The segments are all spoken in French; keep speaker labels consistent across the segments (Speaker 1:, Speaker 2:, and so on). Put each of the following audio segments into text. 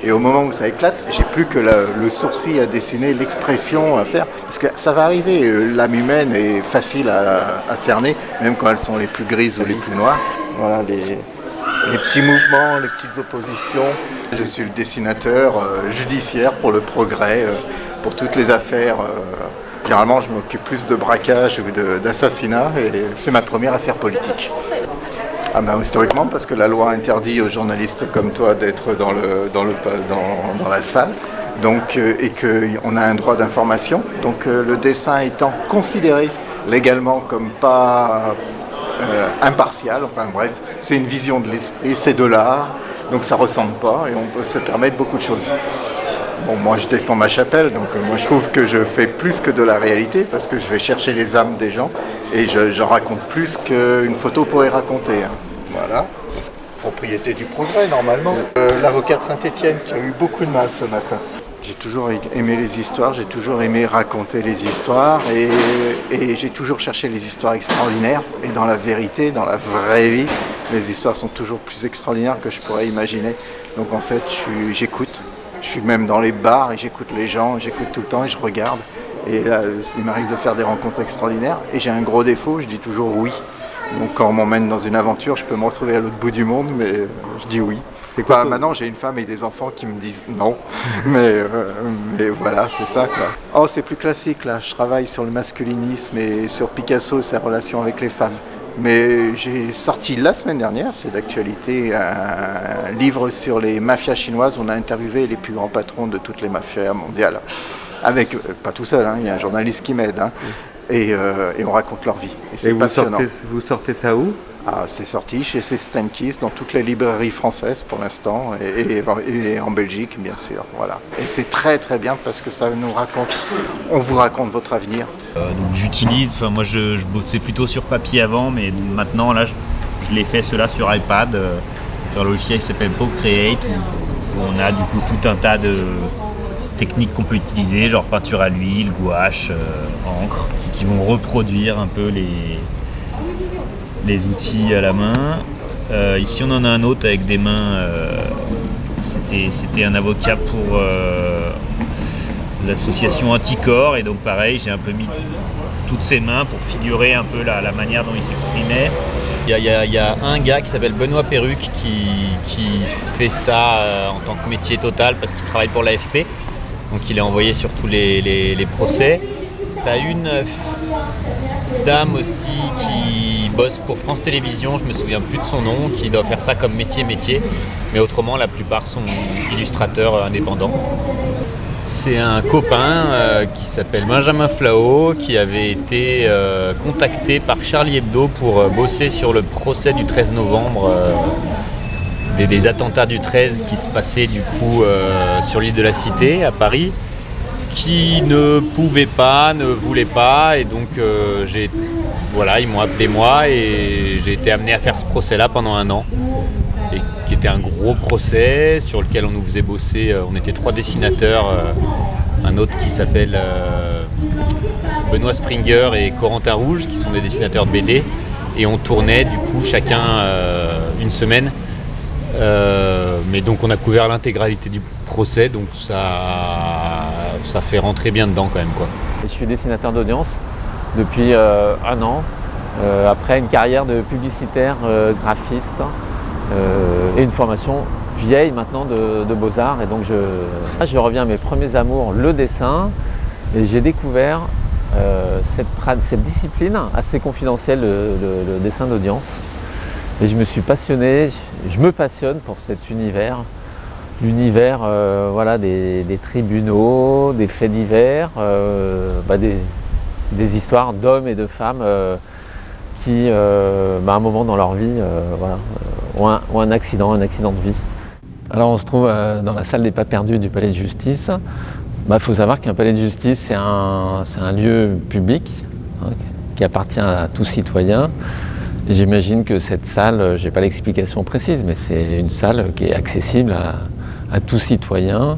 Speaker 1: Et au moment où ça éclate, j'ai plus que le sourcil à dessiner, l'expression à faire. Parce que ça va arriver, l'âme humaine est facile à cerner, même quand elles sont les plus grises ou les plus noires. Voilà les petits mouvements, les petites oppositions. Je suis le dessinateur judiciaire pour le progrès, pour toutes les affaires. Généralement, je m'occupe plus de braquage ou d'assassinat et c'est ma première affaire politique. Ah ben, historiquement, parce que la loi interdit aux journalistes comme toi d'être dans la salle, donc, et qu'on a un droit d'information. Donc le dessin étant considéré légalement comme pas impartial, enfin bref, c'est une vision de l'esprit, c'est de l'art, donc ça ressemble pas et on peut se permettre beaucoup de choses. Bon, moi je défends ma chapelle, donc moi je trouve que je fais plus que de la réalité parce que je vais chercher les âmes des gens et je raconte plus qu'une photo pourrait raconter. Hein. Voilà. Propriété du progrès normalement. L'avocat de Saint-Étienne qui a eu beaucoup de mal ce matin. J'ai toujours aimé les histoires, j'ai toujours aimé raconter les histoires et j'ai toujours cherché les histoires extraordinaires. Et dans la vérité, dans la vraie vie, les histoires sont toujours plus extraordinaires que je pourrais imaginer. Donc en fait, j'écoute. Je suis même dans les bars et j'écoute les gens, j'écoute tout le temps et je regarde. Et là, il m'arrive de faire des rencontres extraordinaires. Et j'ai un gros défaut, je dis toujours oui. Donc quand on m'emmène dans une aventure, je peux me retrouver à l'autre bout du monde, mais je dis oui. Enfin, maintenant j'ai une femme et des enfants qui me disent non, mais voilà, c'est ça quoi. Oh, c'est plus classique là, je travaille sur le masculinisme et sur Picasso et sa relation avec les femmes. Mais j'ai sorti la semaine dernière, c'est d'actualité, un livre sur les mafias chinoises. On a interviewé les plus grands patrons de toutes les mafias mondiales. Avec, pas tout seul, hein, il y a un journaliste qui m'aide. Hein, et on raconte leur vie. Et c'est passionnant.
Speaker 2: Vous sortez ça où ?
Speaker 1: Ah, c'est sorti chez Stankis, dans toutes les librairies françaises pour l'instant, et en Belgique bien sûr. Voilà. Et c'est très très bien parce que ça nous raconte, on vous raconte votre avenir.
Speaker 3: Donc j'utilise, moi je bossais plutôt sur papier avant, mais maintenant là je l'ai fait cela sur iPad, sur un logiciel qui s'appelle Procreate, où on a du coup tout un tas de techniques qu'on peut utiliser, genre peinture à l'huile, gouache, encre, qui vont reproduire un peu les outils à la main. Ici on en a un autre avec des mains, c'était un avocat pour l'association Anticorps, et donc pareil j'ai un peu mis toutes ses mains pour figurer un peu la manière dont il s'exprimait.
Speaker 4: Il y a un gars qui s'appelle Benoît Perruque qui fait ça en tant que métier total parce qu'il travaille pour l'AFP, donc il est envoyé sur tous les procès. T'as une dame aussi qui bosse pour France Télévisions, je me souviens plus de son nom, qui doit faire ça comme métier, mais autrement la plupart sont illustrateurs indépendants. C'est un copain qui s'appelle Benjamin Flao qui avait été contacté par Charlie Hebdo pour bosser sur le procès du 13 novembre, des attentats du 13 qui se passaient du coup sur l'île de la Cité à Paris, qui ne pouvaient pas, ne voulaient pas, et donc ils m'ont appelé moi et j'ai été amené à faire ce procès-là pendant 1 an. Et qui était un gros procès sur lequel on nous faisait bosser, on était 3 dessinateurs, un autre qui s'appelle Benoît Springer et Corentin Rouge, qui sont des dessinateurs de BD, et on tournait du coup chacun 1 semaine, mais donc on a couvert l'intégralité du procès, donc ça fait rentrer bien dedans quand même quoi.
Speaker 5: Je suis dessinateur d'audience depuis 1 an, après une carrière de publicitaire, graphiste, et une formation vieille maintenant de Beaux-Arts. Et donc je reviens à mes premiers amours, le dessin, et j'ai découvert cette discipline assez confidentielle, le dessin d'audience. Et je me suis passionné, je me passionne pour cet univers, l'univers des tribunaux, des faits divers, des histoires d'hommes et de femmes qui, à un moment dans leur vie, ont un accident de vie. Alors on se trouve dans la salle des pas perdus du palais de justice. Faut savoir qu'un palais de justice, c'est un lieu public qui appartient à tout citoyen. Et j'imagine que cette salle, j'ai pas l'explication précise, mais c'est une salle qui est accessible à tout citoyen,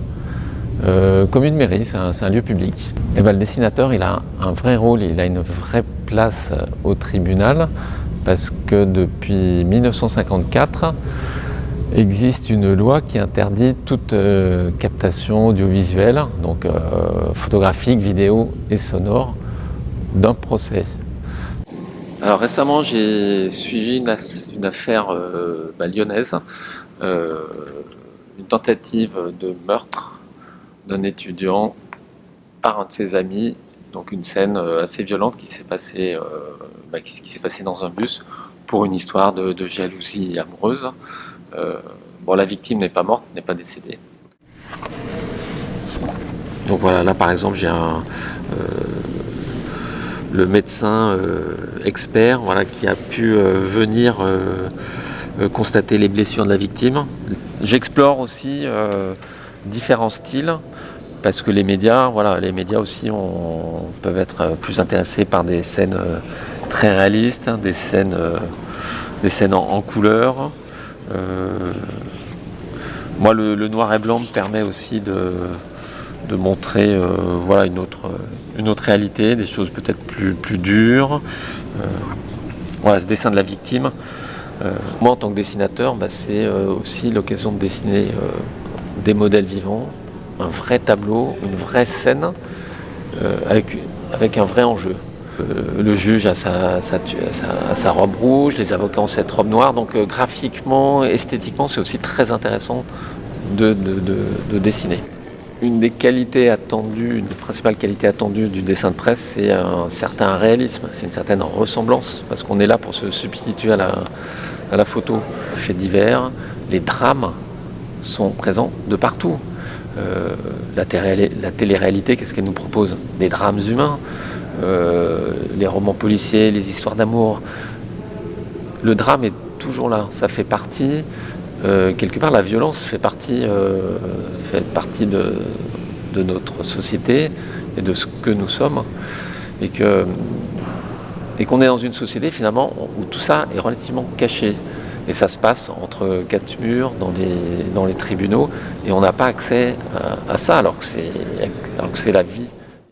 Speaker 5: comme une mairie, c'est un lieu public. Et le dessinateur, il a un vrai rôle, il a une vraie place au tribunal, parce que depuis 1954, existe une loi qui interdit toute captation audiovisuelle, donc photographique, vidéo et sonore, d'un procès. Alors récemment, j'ai suivi une affaire lyonnaise, une tentative de meurtre d'un étudiant par un de ses amis, donc une scène assez violente qui s'est passée dans un bus pour une histoire de jalousie amoureuse. La victime n'est pas morte, n'est pas décédée. Donc voilà, là par exemple j'ai le médecin expert qui a pu venir constater les blessures de la victime. J'explore aussi différents styles parce que les médias aussi peuvent être plus intéressés par des scènes très réalistes, des scènes en couleur. Moi, le noir et blanc me permet aussi de montrer une autre réalité, des choses peut-être plus dures. Ce dessin de la victime, moi en tant que dessinateur, c'est aussi l'occasion de dessiner des modèles vivants, un vrai tableau, une vraie scène, avec un vrai enjeu. Le juge a sa robe rouge, les avocats ont cette robe noire, donc graphiquement, esthétiquement, c'est aussi très intéressant de dessiner. Une des principales qualités attendues du dessin de presse, c'est un certain réalisme, c'est une certaine ressemblance, parce qu'on est là pour se substituer à la photo. Les faits divers, les drames sont présents de partout. La télé-réalité, qu'est-ce qu'elle nous propose? Des drames humains. Les romans policiers, les histoires d'amour. Le drame est toujours là, ça fait partie, quelque part la violence fait partie de notre société et de ce que nous sommes, et qu'on est dans une société finalement où tout ça est relativement caché. Et ça se passe entre quatre murs, dans les tribunaux, et on n'a pas accès à ça alors que c'est la vie.